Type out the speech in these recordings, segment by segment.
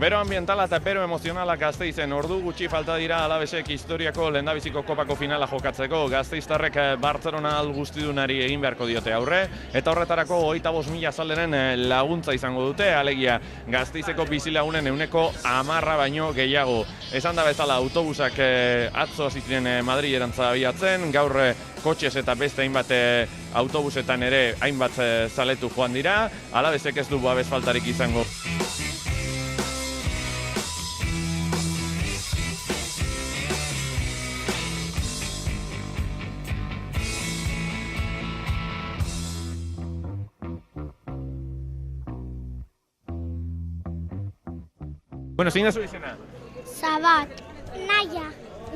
Bero ambientala eta bero emozionala Gasteizen ordu gutxi falta dira Alavesek historiako lehendabiziko kopako finala jokatzeko. Gasteiztarrek Bartzelona guztidunari egin beharko diote aurre, eta horretarako 25.000 zaleren laguntza izango dute, alegia Gasteizeko bizilagunen 10% baino gehiago. Esan da bezala autobusak atzo hasi ziren Madrilerantza abiatzen, gaur kotxez eta beste hainbat autobusetan ere hainbat zaletu joan dira, Alavesek ez du babes faltarik izango. Bueno, zein da zu izena? Zabat, Naia,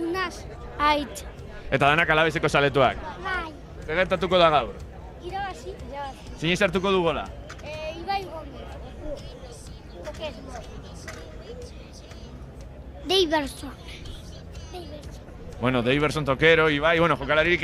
Unaz, Aitz. Eta danak Alaveseko zaletuak. Bai. Zer gertatuko da gaur? Irabazi. Zein sartuko du gola? Ibai Gomez. Deiberson. Bueno, Deiberson, Tokero, Ibai, jokalaririk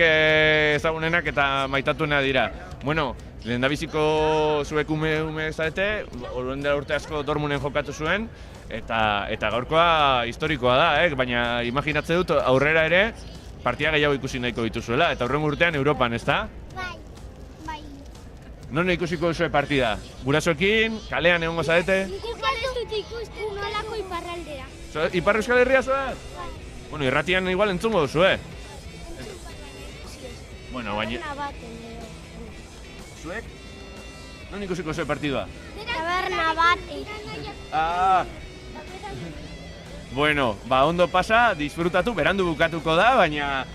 ezagunenak eta maitatuena dira. Bueno, lehendabiziko zuek ume zarete, orain dela urte asko Dortmunden jokatu zuen, eta gaurkoa historikoa da, baina imaginatze dut aurrera ere partida gehiago ikusi nahiko dituzuela, eta hurrengo urtean Europan, ezta? Bai. Non ikusiko duzue partida? Gurasoekin, kalean egongo zarete? Igual ez dut ikusten nolako iparraldera. Ipar Euskal Herria zoaz? Bai. Bueno, irratian igual entzungo duzue. Bueno, baina... Zuek? Non ikusiko zuen partidua? Taberna bat. Ah! Bueno, ondo pasa, disfrutatu, berandu bukatuko da, baina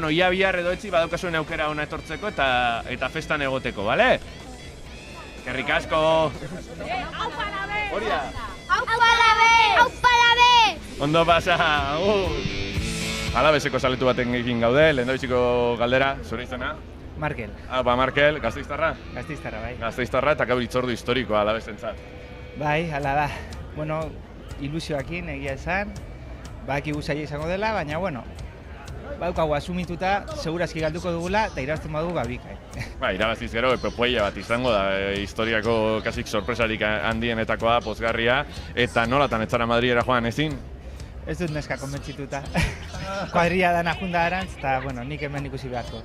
ia bihar edo etzi badaukazuen aukera ona etortzeko eta festan egoteko, bale? Eskerrik asko! Aupa labe! Hori da! Aupa labe! Ondo pasa! Alaveseko zaletu baten egin gaude, lehendabiziko galdera, zure izena? Markel. Markel, Gasteiztarra? Gasteiztarra, bai. Gasteiztarra eta gaur hitzordu historikoa Alavesentzat. Bai, hala da. Bueno, ilusioakin egia esan, badakigu zaila izango dela, baina badaukagu asumituta, segurazki galduko dugula eta irabazten badugu gabika. Irabaziz gero, epopoia bat izango da, historiako kasik sorpresarik handienetakoa, pozgarria, eta nolatan ez zara Madrilera joan ezin? Ez dut neska konbentzituta. Kuadrilla dana junda arantz, eta nik hemen ikusi beharko.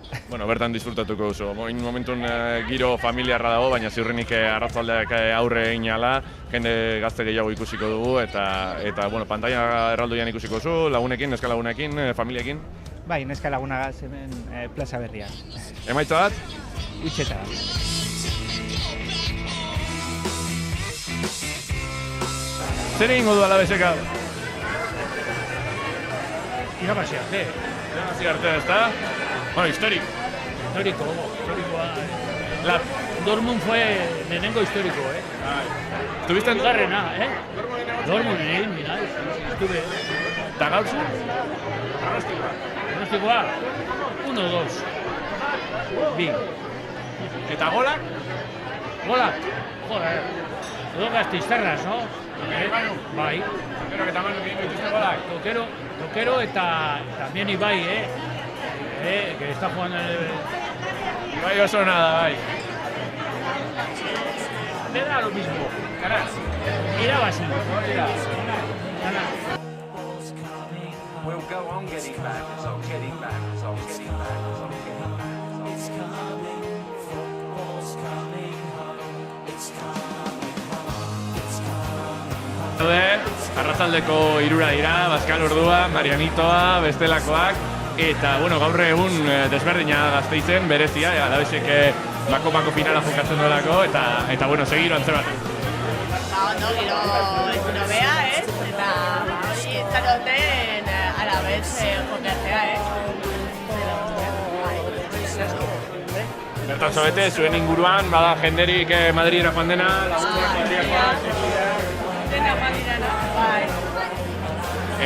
Bertan disfrutatuko duzu. Momentun giro familiarra dago, baina ziurrenik arratzaldeak aurre egin ala, jende gazte gehiago ikusiko dugu, eta pantaila erraldoian ikusiko duzu, lagunekin, neska lagunekin, familiekin? Bai, neska lagunagaz hemen plaza berrian. Emaitza bat? Utxeta. Zer egingo du Alavesek hau? Irabazi arte. Irabazi arte, ezta? Históricoa. Dortmund fue lehenengo histórico, ¿Estuviste en Bigarrena, Dortmunden, mira, estuve. Eta gaur zu? Pronostikoa, 1-2. Bi. Eta golak? Golak, joder. Edo Gasteiztarras, no? Bai. Tokero eta Manu egin dituzte golak? Tokero eta también Ibai, que está jugando en el... Ibai oso nada, bai. Me da lo mismo, caras. Irabazi. We'll go on getting back, it's on getting back, it's on getting back, it's on getting back. It's coming, football's coming home, it's coming home, it's coming home. Arratsaldeko 3 dira, Bazkal ordua, Marianitoa, bestelakoak, eta gaur egun desberdina Gasteizen, berezia, Alavesek bako finala jokatzen duelako, eta segiro antze baten. Ondo, giro bea, eta txaroten Alaves jokatzea, Bertan zabete, zuen inguruan, bada jenderik Madrilera joan dena, lagunak Madrilekoak. Dena Madrilera, bai.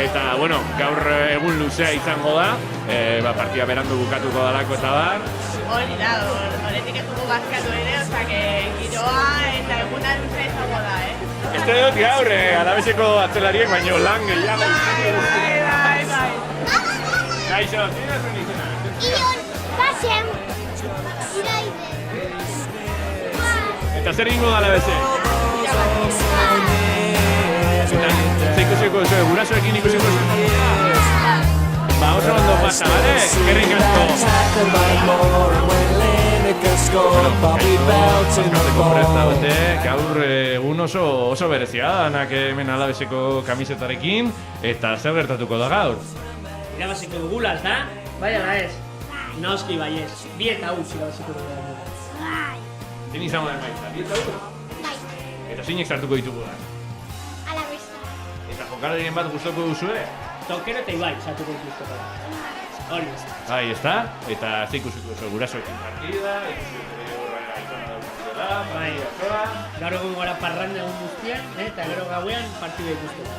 Eta, gaur egun luzea izango da, partida berandu bukatuko dalako eta bar. Hori da, horretik ez dugu bazkatu ere, osake giroa eta eguna luzea izango da, Este dut gaur, Alaveseko atzelariek, baino lan gehiago. Bai. Gaixo, zina zuen izena? Ion, pasem. Iraide. Eta zer egingo da Alavesek? Irabazi. Eta duzu, gurasoekin ikusiko duzu. Ba, oso ondo pasa, bale? Eskerrik asko. Gaur egun oso berezia, danak hemen Alaveseko kamisetarekin, eta zer gertatuko da gaur? Irabaziko dugula, ezta? Bai ala ez? Noski baiez, 2-1 irabaziko dugula. Zein izango den baita, 2-1? Bai, Eta zeinek sartuko ditugu da? Alavesa. Eta jokalariren bat gustoko duzue? Tokero eta Ibai sartuko dituzteko. Hori ez. Bai, ezta? Eta ze ikusiko duzu gurasoekin partida, ikusiko horra aitona daukutela, Bai. partida. Gaur egun gara parranda egun guztian, eta gero gauean partida ikusteko.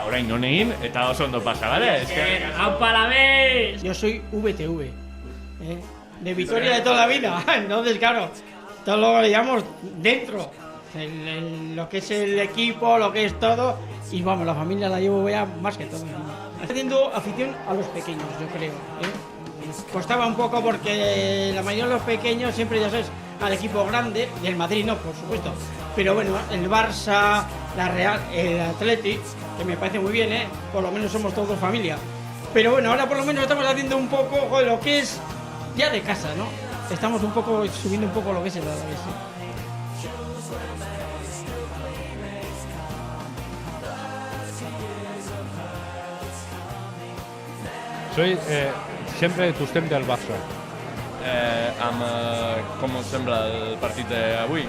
Orain non egin, eta oso ondo pasa, bale? ¡Aupa la vez! Yo soy VTV, de Vitoria de toda la vida. Entonces, claro, todo lo que llamamos dentro. Lo que es el equipo, lo que es todo. Y vamos, la familia la llevo ya más que todo. Estoy haciendo afición a los pequeños, yo creo. Costaba un poco porque la mayoría de los pequeños siempre, ya sabes, al equipo grande, y el Madrid no, por supuesto. Pero bueno, el Barça, la Real, el Atleti, que me parece muy bien, por lo menos somos todos familia. Pero bueno, ahora por lo menos estamos haciendo un poco lo que es ya de casa, ¿no? Estamos un poco subiendo un poco lo que es el Alavés. Soy sempre tostem del Barça. Com us sembla el partit d'avui?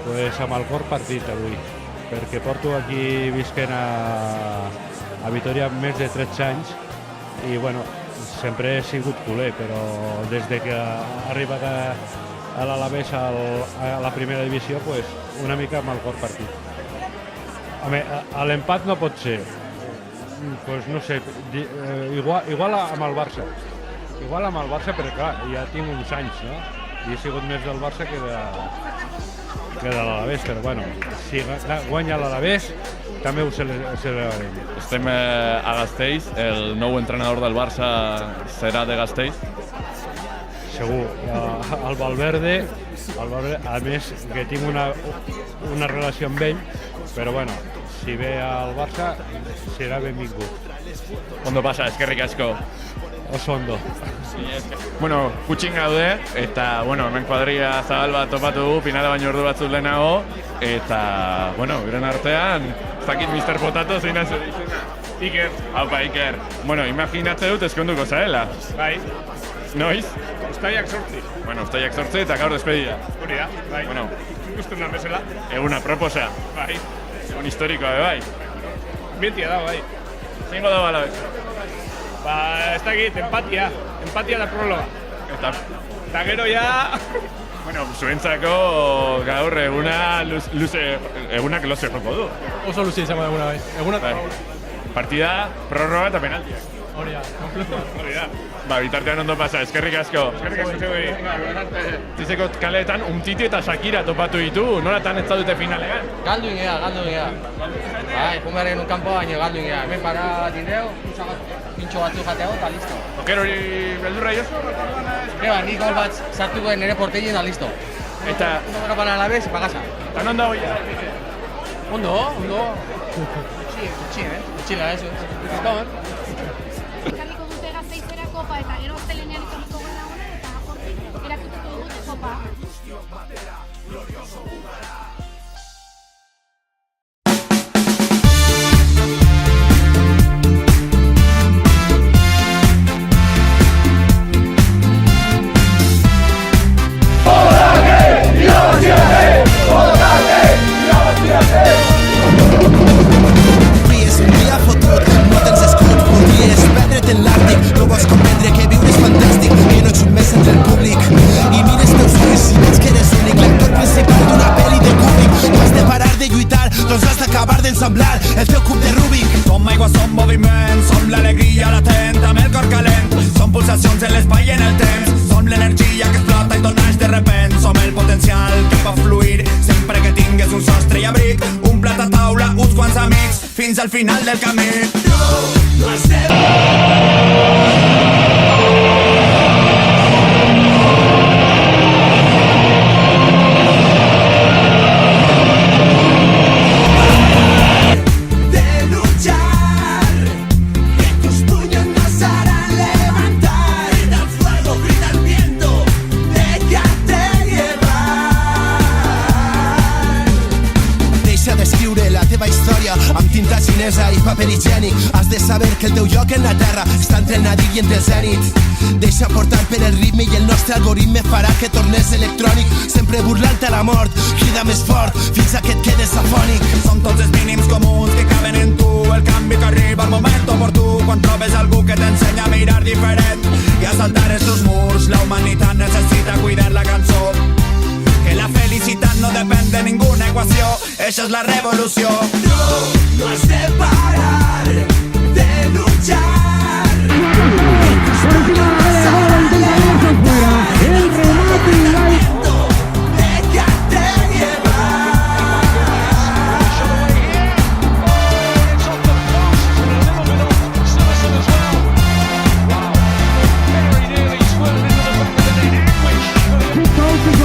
Pues amb el cor partit avui, perquè porto aquí visquent a Vitoria més de 13 anys i bueno, sempre he sigut culer, però des de que ha arribat a l'Alavés a la primera divisió, pues una mica amb el cor partit. L'empat no pot ser, pues no sé, igual amb el Barça. Igual amb el Barça, però clar, ja tinc uns anys, no? I he sigut més del Barça que de l'Alavés, però bueno, si guanya l'Alavés, també ho celebrarem. Estem a Gasteiz, el nou entrenador del Barça serà de Gasteiz. Segur, el Valverde, a més que tinc una relació amb ell, però bueno, si ve al Barça serà benvingut. Ondo pasa, eskerrik asko. Oso ondo. Bueno, kutxin gaude, eta, bueno, hemen kuadria zabal bat topatu dugu, finala baino ordu batzuk lehenago, eta, bueno, euren artean, ez dakit Mr. Potato zein nazu izena. Iker. Haupa, Iker. Bueno, imaginatze dut eskonduko zaela. Bai. Noiz? Uztaiak 8. Bueno, uztaiak 8 eta gaur despedida. Hori da, bai. Bueno, ikusten da bezala. eguna proposa. Bai. Egun historikoa, bai. Bientia da, bai. Zeingo dago Alavés? Ba, ez dakit, empatia da prologa. Eta gero ja... Bueno, zuentzako gaur egunak luze joko du. Oso luze izango da eguna, bai. Eguna... Partida, prorroga eta penaltiak. Hori da, kompleto. Hori da. Ba, bitartean ondo pasa, eskerrik asko. Eskerrik asko zeuei. Zizeko kaleetan Umtiti eta Shakira topatu ditu, nolatan ez zaudete finalean? Galdu ingea. Bai, kumeren un kanpo baino galdu ingea. Hemen para direu, pintxo batzu jateo eta listo. Oker hori beldurra jozu? Nik gol bat sartuko nire portegin eta listo. Eta... Número para Alavés, pagasa. Eta non dago ja? Ondo. Utxila, eso. Ekarriko dute Gasteizera kopa eta gero astelehenean ekarriko gara hona eta hortik erakuteko dute kopa. És un dia fotut, no tens escut, podries perdre't en l'Àrtic, no vols comprendre que viure és fantàstic, que no ets un mes entre el públic, i mires teus ulls i veig que eres únic, l'actor principal d'una pel·li de Kubrick, no has de parar de lluitar, doncs has d'acabar d'ensamblar el teu cub de Rubik. Som aigua, som moviment, som l'alegria latent amb el cor calent, som pulsacions en l'espai i en el temps, som l'energia que explota i tornaix de repent, som el potencial que pot fluir sempre que tingues un sostre i abric, un plat a taula, uns quants amics, fins al final del camí. No estem... De luchar amb tinta xinesa i paper higiènic. Has de saber que el teu lloc en la terra està entre el nadir i entre el zènit. Deixa portar per el ritme i el nostre algoritme farà que tornes electrònic. Sempre burlant a la mort, crida més fort fins a que et quedes afònic. Són tots els mínims comuns que caben en tu, el canvi que arriba al moment oportú, quan trobes algú que t'ensenya a mirar diferent i a saltar estos murs. La humanitat necessita cuidar la cançó, que la felicitat no depèn de ninguna equació. Eixa és la revolució. No has de parar de luchar. El remate y la Déjate llevar.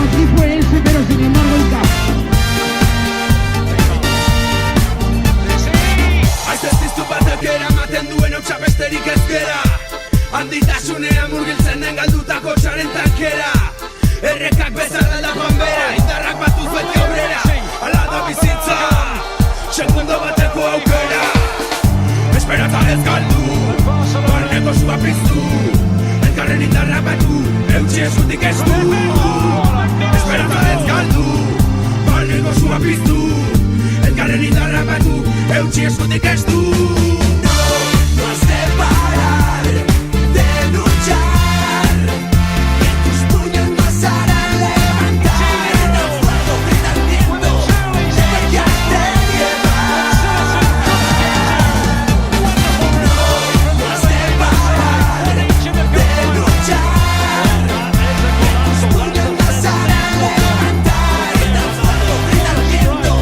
Aquí fue ese, pero sin embargo el cap. Has ez diztu batakera maten duen hotxa besterik ezkera. Handitasunean murgiltzen den galdutako txaren tankera. Errekak bezala da panbera, indarrak batuz beti aurrera. Ala da bizitza, segundo bateko aukera. Esperanza ez galdu, barneko sua piztu. Elkarren indarrak batu, eutxi eskutik ez du. Esperanza ez galdu, barneko sua piztu. Elkarren indarrak batu, eutxi eskutik ez du. No has de parar de luchar, que tus puños no harán levantar. En el fuego grita el viento, déjate llevar. No has de parar de luchar, que tus puños no harán levantar. En el fuego grita el viento,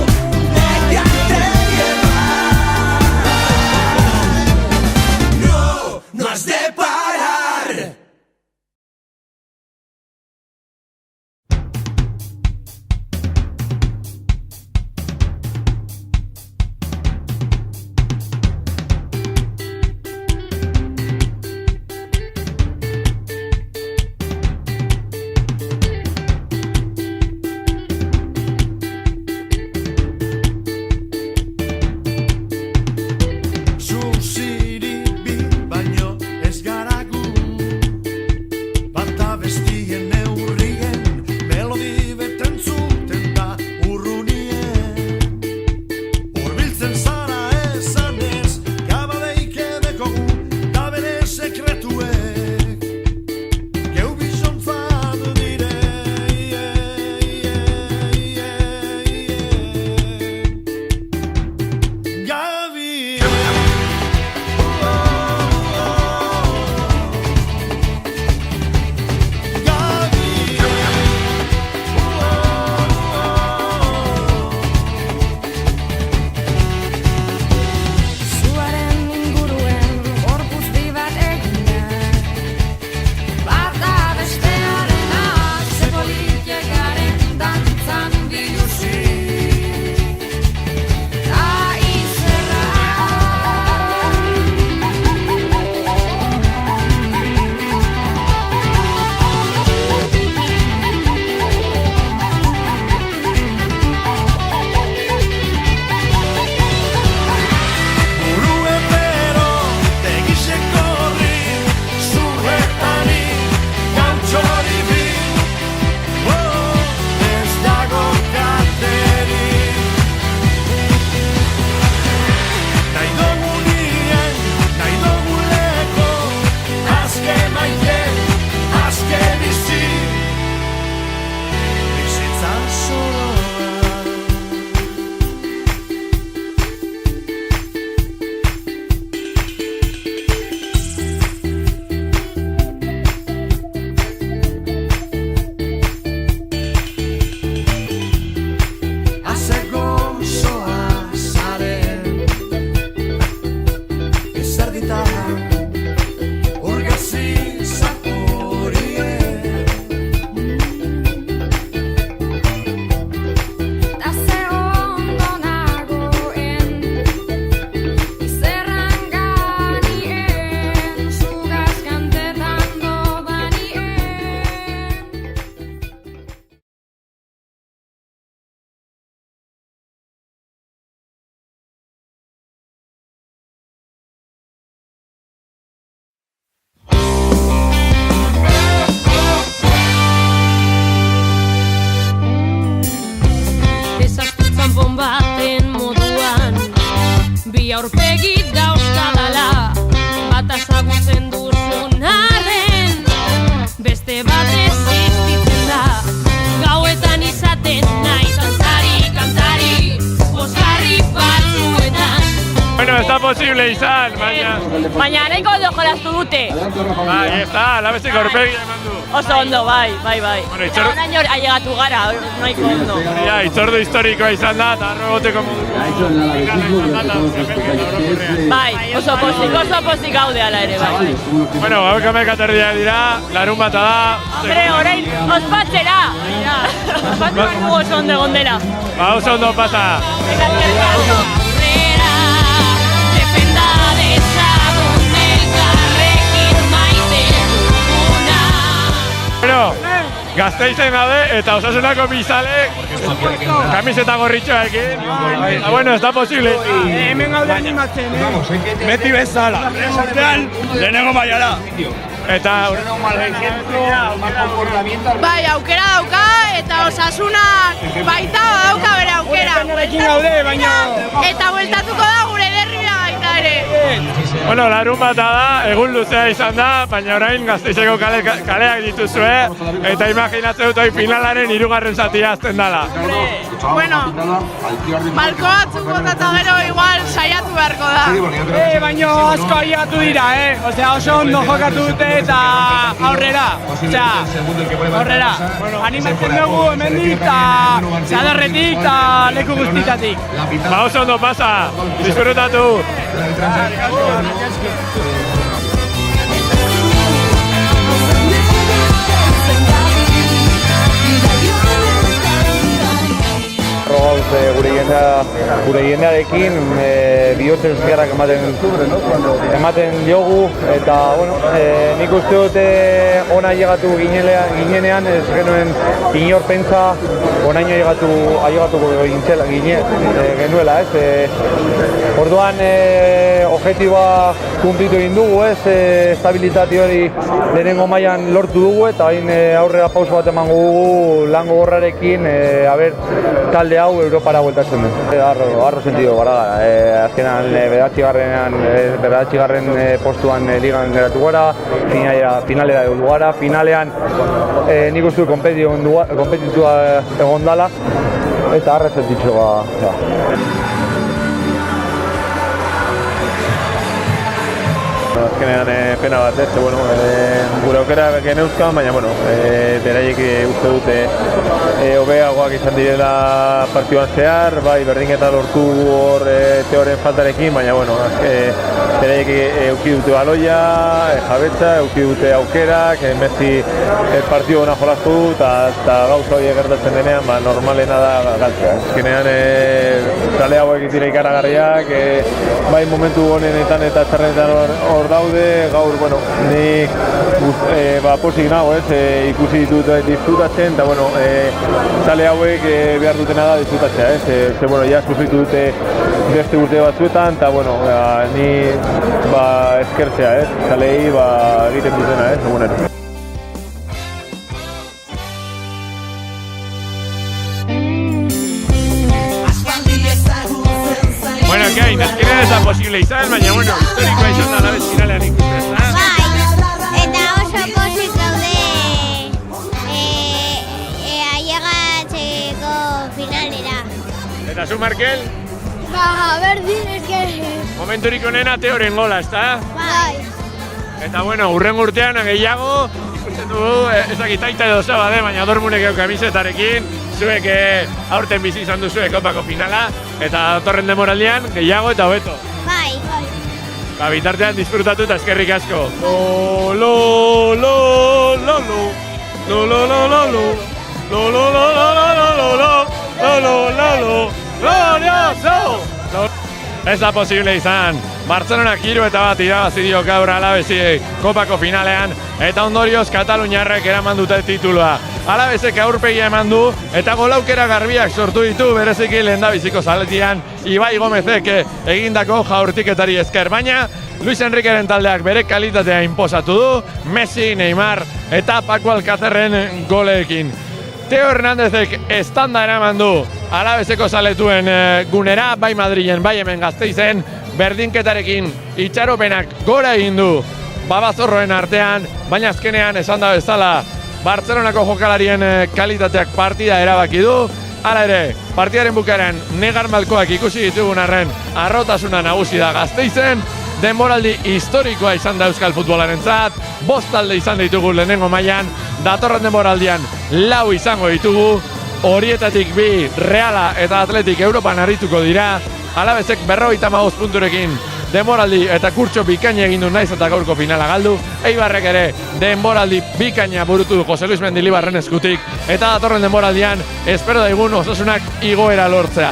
déjate llevar. posible izan, baina... Baina nahiko ondo jolaztu dute. Bai, ez da, alabezek aurpegi eman du. Oso ondo, bai. Bueno, Eta orain hor ailegatu gara, nahiko ondo. Ja, itzordu historikoa izan da, eta arro goteko Bai, oso pozik gaude ala ere, bai. Bueno, gauek amekaterdia dira, larun bata da. Hombre, orain ospatzera. Ospatzu barru oso ondo egon dela. Ba, oso ondo pasa. Bueno, Gasteizen gaude eta Osasunako bizale kamiseta gorritxoekin. Bueno, ez da posible. Hemen gaude animatzen, Beti bezala. Lehenengo mailara. Eta Bai, aukera dauka eta Osasuna baita dauka bere aukera. Eta bueltatuko da gure derrira baita ere. Bueno, larun bata da, egun luzea izan da, baina orain Gasteizeko kaleak dituzue, eta imaginatzen dut hori finalaren 3. zatia azten dela. Bueno, balko batzuk botata gero igual saiatu beharko da. Baina asko ailegatu dira, Osea, oso ondo jokatu dute eta aurrera. Osea, aurrera. Animatzen dugu hemendik eta zadarretik eta leku guztitatik. Ba, oso ondo pasa, disfrutatu. Gure jendearekin bihotzen zerrak ematen diogu eta bueno, nik uste dute ona llegatu ginenean ez genuen inor pentsa onaino ailegatuko genuela, orduan objektiboa kumplitu egin dugu, estabilitate hori lehenengo mailan lortu dugu eta hain aurrera pauso bat emango dugu lan gogorrarekin talde hau Europara bueltatzen den. Arro sentido gara gara. Azkenan bederatzigarren postuan ligan geratu gara, finalera egon gara, finalean nik uste konpetitua egon dala eta arre sentitxo gara. Azkenean pena bat ez, gure aukera geneuzkan, baina beraiek uste dute hobeagoak izan direla partioan zehar, bai berdinketa lortu hor teoren faltarekin, baina beraiek euki dute baloia, jabetza, euki dute aukerak, Messi partio hona jolaztu du eta gauza horiek gertatzen denean normalena da galtzea. Azkenean tale hauek dira ikaragarriak, bai momentu honenetan eta txarrenetan hor daude, gaur, ni posik nago, ikusi ditut disfrutatzen, eta tale hauek behar dutena da disfrutatzea, ja sufritu dute beste urte batzuetan, eta ni eskertzea, talei egiten dutena, egunero. Bueno, Kain, azkenean ez da posible izan, baina, historikoa izan da alabez finalean ikusten, Bai, eta oso pozik gaude ailegatzeko finalera. Eta zu, Markel? Berdin, eske... Momenturik onena teoren gola, ezta? Bai. Eta, urrengo urtean gehiago, ikusten dugu, ezakit aita edo zaba baina dormunek egu kamisetarekin, zuek aurten bizi izan duzue kopako finala, eta datorren demoraldian gehiago eta hobeto. Bai. Bitartean disfrutatu eta eskerrik asko. Lo, lo, lo, lo, lo, lo, lo, lo, lo, lo, lo, lo, lo, lo, lo, lo, lo, lo, glorioso! Ez da posible izan. Bartzelonak 3-1 irabazi dio gaur Alabesi kopako finalean eta ondorioz Kataluniarrek eraman dute titulua. Alabesek aurpegia eman du eta golaukera garbiak sortu ditu bereziki lehendabiziko zaletian Ibai Gomezek egindako jaurtiketari esker, baina Luis Enriqueren taldeak bere kalitatea inposatu du, Messi, Neymar eta Paco Alcácerren goleekin. Teo Hernandezek estanda eraman du Alabeseko zaletuen gunera, bai Madrilen, bai hemen Gasteizen, berdinketarekin itxaropenak gora egin du babazorroen artean, baina azkenean esan da bezala Bartzelonako jokalarien kalitateak partida erabaki du Hala ere, partidaren bukaeran negar malkoak ikusi ditugun arren harrotasuna nagusi da Gasteizen, denboraldi historikoa izan da euskal futbolarentzat, 5 talde izan ditugu lehenengo mailan, datorren denboraldian 4 izango ditugu, horietatik 2 Reala eta Atletik Europan arituko dira, Alabesek 55 punturekin denboraldi eta kurtso bikaina egin du naiz eta gaurko finala galdu, Eibarrek ere denboraldi bikaina burutu du Jose Luis Mendilibarren eskutik, eta datorren denboraldian espero daigun Osasunak igoera lortzea.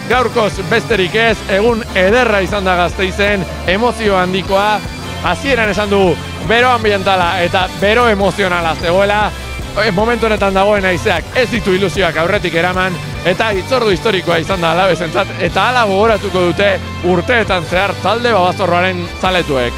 Gaurkoz besterik ez, egun ederra izan da Gasteizen, emozio handikoa, hasieran esan dugu bero ambientala eta bero emozionala zegoela, momentu honetan dagoen haizeak ez ditu ilusioak aurretik eraman, eta hitzordu historikoa izan da Alabesentzat, eta hala gogoratuko dute urteetan zehar talde babazorroaren zaletuek.